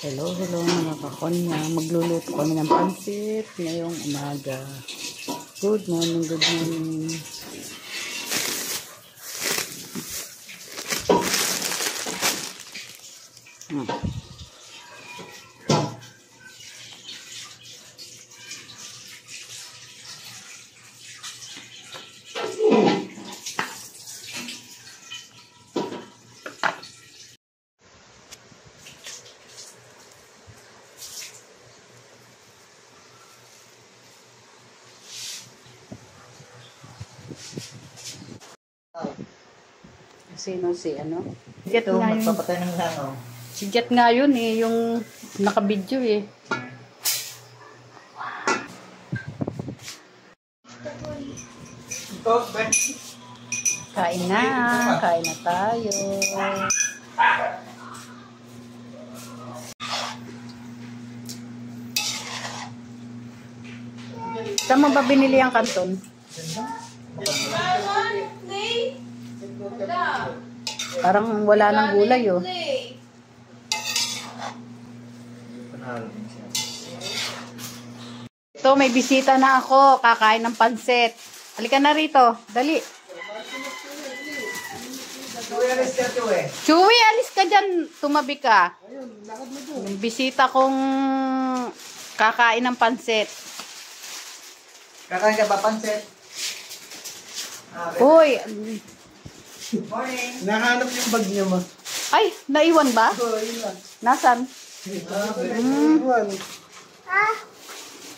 Hello, hello mga kakonya. Magluluto kami ng pansit ngayong umaga. Good morning, good morning. Sino si ano? Jet Ito, nga yun. magpapatay ng langaw. Si Jet nga yun eh, yung nakabidyo eh. Kain na tayo. Saan mo ba binili ang kanton? Parang wala nang gulay oh. Ito, may bisita na ako. Kakain ng pansit. Halika na rito. Dali. Chewy, alis ka dyan. Tumabi ka. Yung bisita kong kakain ng pansit. Kakain ka ba pansit? Uy. Morning. Nahanap yung bag niyo mo. Ay, naiwan ba? Oo, yun lang. Nasan? Naiwan.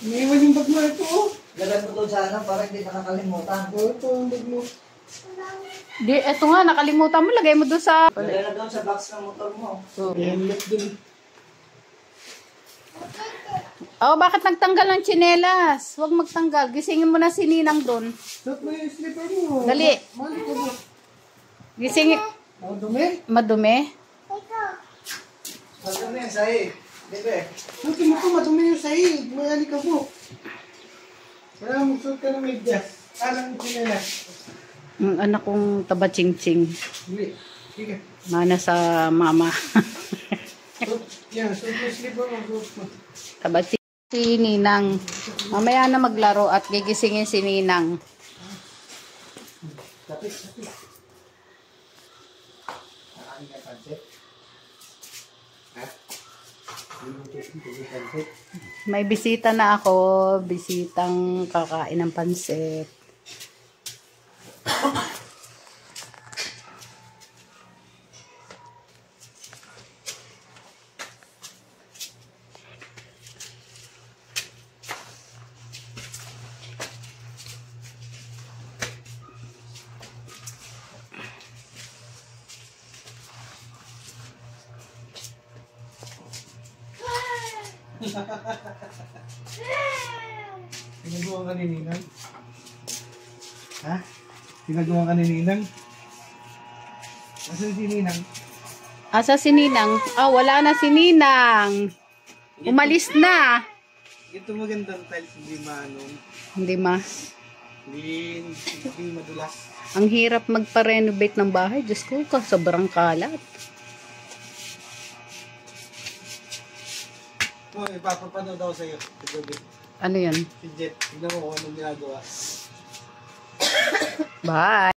Naiwan yung bag mo ito. Lagyan mo doon sa ano para hindi nakakalimutan. Oo, ito yung bag mo. Di, eto nga, nakalimutan mo. Lagay mo doon sa... Lagyan na doon sa box ng motor mo. Oh, bakit nagtanggal ng tsinelas? Huwag magtanggal. Gisingin mo na si Ninang doon. Look mo yung slipper mo. Dali. Gisingin. Madumi? Madumi? Madumi yung sahig. Bebe. Suot mo ko, madumi yung sahig. May alikabok. Kaya magsuot ka ng medyas. Alang chinelas. Ang anak kong taba-ching-ching. Hindi. Sige. Mana sa mama. Yan, suot mo slipper mo. Suot mo. Taba-ching. Si Ninang. Mamaya na maglaro at gigisingin si Ninang. Tapit, tapit. Kakain ka pansit? Ha? May bisita na ako. Bisitang kakain ng pansit. Pinagawa ka ni Ninang? Ha? Pinagawa ka ni Ninang? Nasaan si Ninang? Asa si Ninang? Ah, wala na si Ninang. Umalis na. Ito magandang tiles, hindi manong. Hindi ma. Hindi madulas. Ang hirap magpa-renovate ng bahay. Diyos ko, sobrang kalat. Oh, ipapapanood daw sa'yo. Ano yan? Si Jet. Tignan mo kung anong ginagawa. Bye!